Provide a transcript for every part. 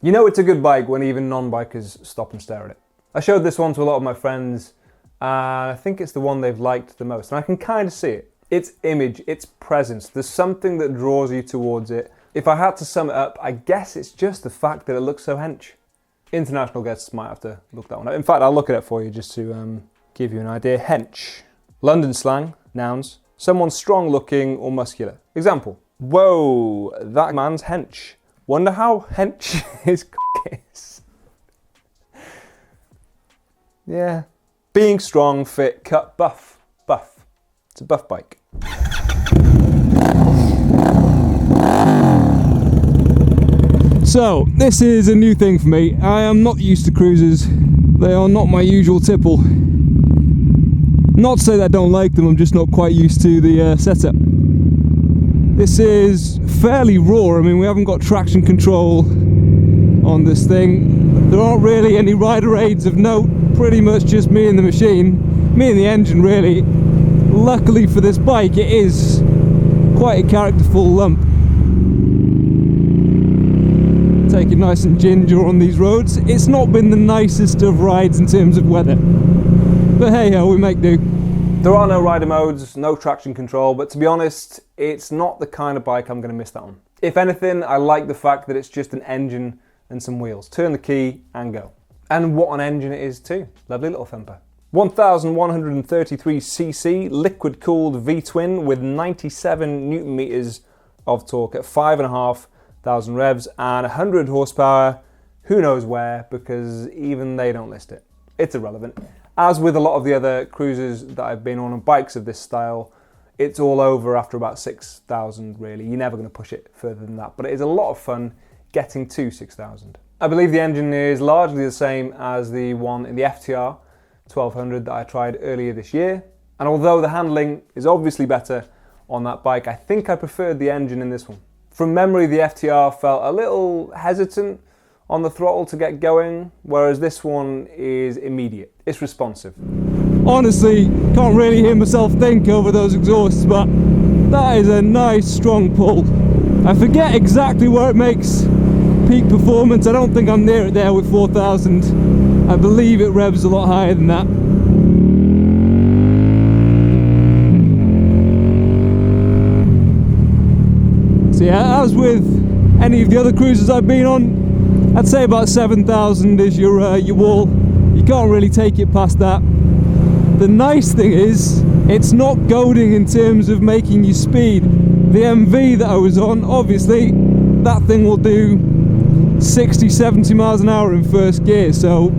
You know it's a good bike when even non-bikers stop and stare at it. I showed this one to a lot of my friends, and I think it's the one they've liked the most, and I can kind of see it. Its image, its presence, there's something that draws you towards it. If I had to sum it up, I guess it's just the fact that it looks so hench. International guests might have to look that one up. In fact, I'll look at it for you just to give you an idea. Hench. London slang, nouns. Someone strong looking or muscular. Example. Whoa, that man's hench. Wonder how hench his cock is. Yeah. Being strong, fit, cut, buff. Buff. It's a buff bike. So, this is a new thing for me. I am not used to cruisers. They are not my usual tipple. Not to say that I don't like them, I'm just not quite used to the setup. This is fairly raw. I mean, we haven't got traction control on this thing. There aren't really any rider aids of note. Pretty much just me and the machine. Me and the engine, really. Luckily for this bike, it is quite a characterful lump. Take it nice and ginger on these roads. It's not been the nicest of rides in terms of weather. But hey ho, we make do. There are no rider modes, no traction control, but to be honest, it's not the kind of bike I'm going to miss that on. If anything, I like the fact that it's just an engine and some wheels. Turn the key and go. And what an engine it is too. Lovely little thumper. 1133cc liquid-cooled V-twin with 97 newton meters of torque at 5,500 revs and 100 horsepower. Who knows where, because even they don't list it. It's irrelevant. As with a lot of the other cruisers that I've been on bikes of this style, it's all over after about 6,000 really. You're never going to push it further than that, but it is a lot of fun getting to 6,000. I believe the engine is largely the same as the one in the FTR 1200 that I tried earlier this year. And although the handling is obviously better on that bike, I think I preferred the engine in this one. From memory, the FTR felt a little hesitant on the throttle to get going, whereas this one is immediate. It's responsive. Honestly, can't really hear myself think over those exhausts, but that is a nice strong pull. I forget exactly where it makes peak performance. I don't think I'm near it there with 4,000. I believe it revs a lot higher than that. So yeah, as with any of the other cruisers I've been on, I'd say about 7,000 is your wall. You can't really take it past that. The nice thing is, it's not goading in terms of making you speed. The MV that I was on, obviously, that thing will do 60, 70 miles an hour in first gear, so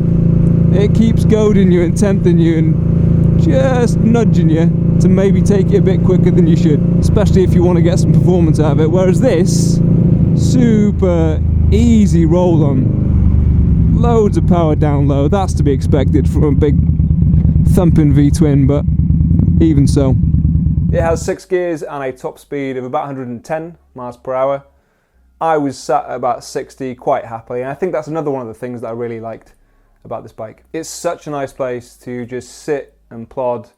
it keeps goading you and tempting you and just nudging you to maybe take it a bit quicker than you should, especially if you want to get some performance out of it. Whereas this, super easy roll on, loads of power down low. That's to be expected from a big thumping V-twin, but even so. It has 6 gears and a top speed of about 110 miles per hour. I was sat at about 60 quite happily, and I think that's another one of the things that I really liked about this bike. It's such a nice place to just sit and plod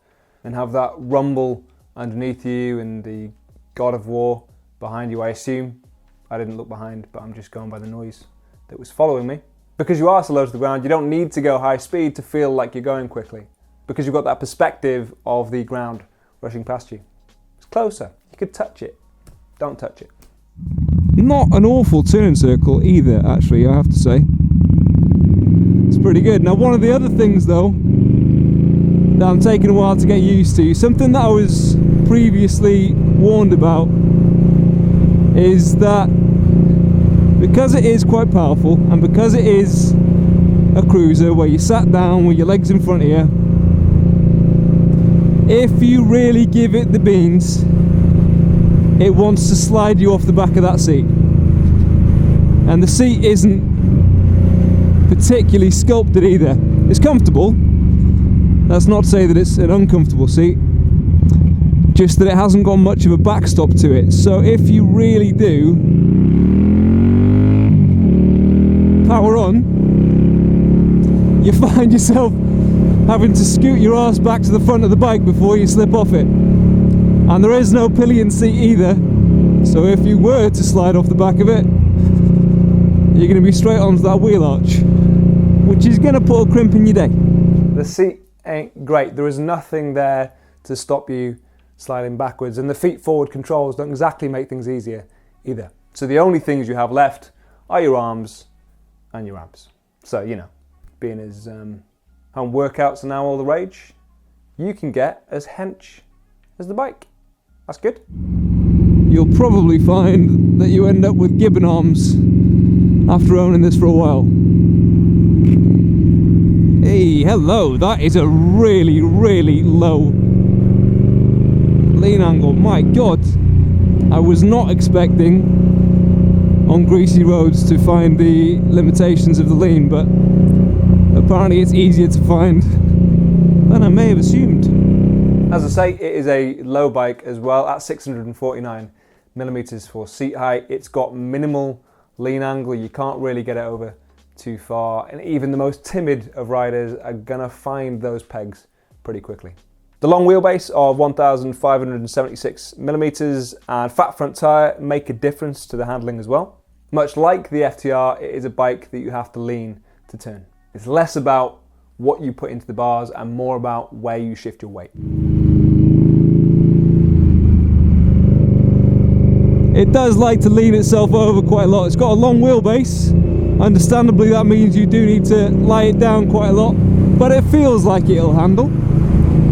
and have that rumble underneath you and the God of War behind you, I assume. I didn't look behind, but I'm just going by the noise that was following me. Because you are so low to the ground, you don't need to go high speed to feel like you're going quickly, because you've got that perspective of the ground rushing past you. It's closer. You could touch it. Don't touch it. Not an awful turn circle either, actually, I have to say. It's pretty good. Now, one of the other things, though, that I'm taking a while to get used to, something that I was previously warned about, is that because it is quite powerful and because it is a cruiser where you sat down with your legs in front of you, if you really give it the beans, it wants to slide you off the back of that seat. And the seat isn't particularly sculpted either. It's comfortable. That's not to say that it's an uncomfortable seat, just that it hasn't got much of a backstop to it. So if you really do power on, you find yourself having to scoot your ass back to the front of the bike before you slip off it. And there is no pillion seat either, so if you were to slide off the back of it, you're going to be straight onto that wheel arch, which is going to put a crimp in your day. The seat ain't great. There is nothing there to stop you sliding backwards, and the feet forward controls don't exactly make things easier either. So the only things you have left are your arms and your abs. So, you know, being as home workouts are now all the rage, you can get as hench as the bike. That's good. You'll probably find that you end up with gibbon arms after owning this for a while. Hey, hello, that is a really, really low lean angle. My God, I was not expecting on greasy roads to find the limitations of the lean, but apparently it's easier to find than I may have assumed. As I say, it is a low bike as well at 649 millimeters for seat height. It's got minimal lean angle. You can't really get it over too far, and even the most timid of riders are gonna find those pegs pretty quickly. The long wheelbase of 1,576 millimeters and fat front tire make a difference to the handling as well. Much like the FTR, it is a bike that you have to lean to turn. It's less about what you put into the bars and more about where you shift your weight. It does like to lean itself over quite a lot. It's got a long wheelbase. Understandably, that means you do need to lie it down quite a lot, but it feels like it'll handle.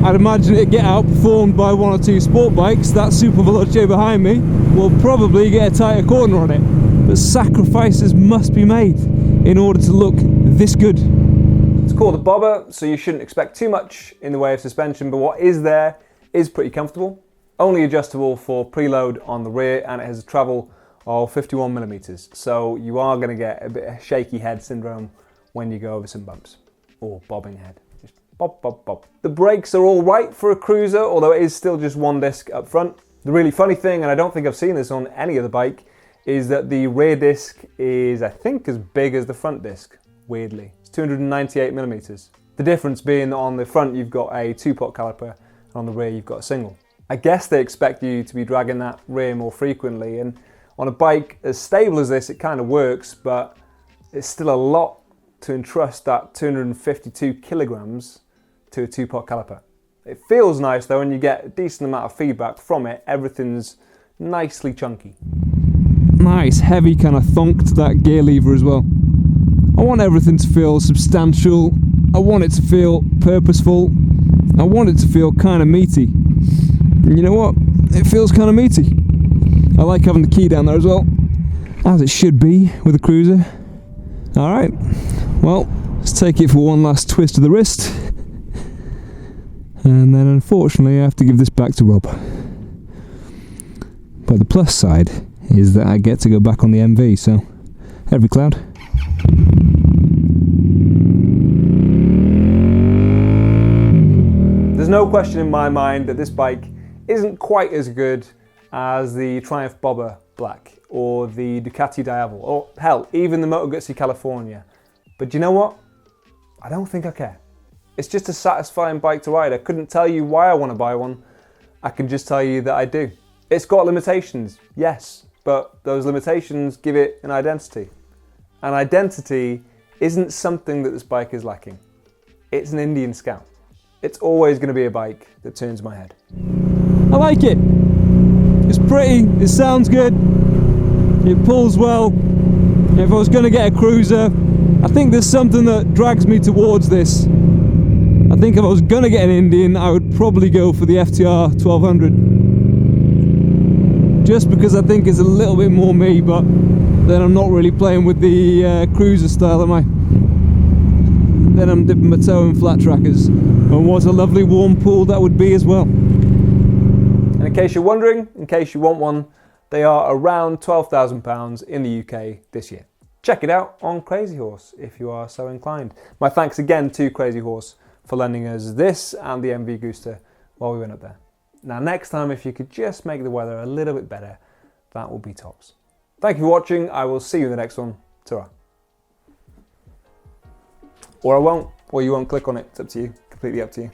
I'd imagine it'd get outperformed by one or two sport bikes. That Super Veloce behind me will probably get a tighter corner on it, but sacrifices must be made in order to look this good. It's called a bobber, so you shouldn't expect too much in the way of suspension, but what is there is pretty comfortable. Only adjustable for preload on the rear, and it has a travel of 51 millimeters, so you are going to get a bit of shaky head syndrome when you go over some bumps, or bobbing head. Just bob, bob, bob. The brakes are all right for a cruiser, although it is still just one disc up front. The really funny thing, and I don't think I've seen this on any other bike, is that the rear disc is, I think, as big as the front disc, weirdly. It's 298 millimeters. The difference being that on the front you've got a 2-pot caliper, and on the rear you've got a single. I guess they expect you to be dragging that rear more frequently, and on a bike as stable as this, it kind of works, but it's still a lot to entrust that 252 kilograms to a 2-pot caliper. It feels nice though, and you get a decent amount of feedback from it. Everything's nicely chunky. Nice, heavy kind of thunk to that gear lever as well. I want everything to feel substantial. I want it to feel purposeful. I want it to feel kind of meaty. And you know what? It feels kind of meaty. I like having the key down there as well, as it should be with a cruiser. Alright, well, let's take it for one last twist of the wrist. And then unfortunately I have to give this back to Rob. But the plus side is that I get to go back on the MV, so every cloud. There's no question in my mind that this bike isn't quite as good as the Triumph Bobber Black or the Ducati Diavel, or hell, even the Moto Guzzi California. But you know what? I don't think I care. It's just a satisfying bike to ride. I couldn't tell you why I want to buy one. I can just tell you that I do. It's got limitations, yes, but those limitations give it an identity. An identity isn't something that this bike is lacking. It's an Indian Scout. It's always going to be a bike that turns my head. I like it. It's pretty, it sounds good, it pulls well. If I was going to get a cruiser, I think there's something that drags me towards this. I think if I was going to get an Indian, I would probably go for the FTR 1200. Just because I think it's a little bit more me, but then I'm not really playing with the cruiser style, am I? Then I'm dipping my toe in flat trackers. And what a lovely warm pool that would be as well. And in case you're wondering, in case you want one, they are around £12,000 in the UK this year. Check it out on Krazy Horse if you are so inclined. My thanks again to Krazy Horse for lending us this and the MV Gusta while we went up there. Now next time, if you could just make the weather a little bit better, that would be tops. Thank you for watching. I will see you in the next one. Ta-ra. Or I won't, or you won't click on it. It's up to you. Completely up to you.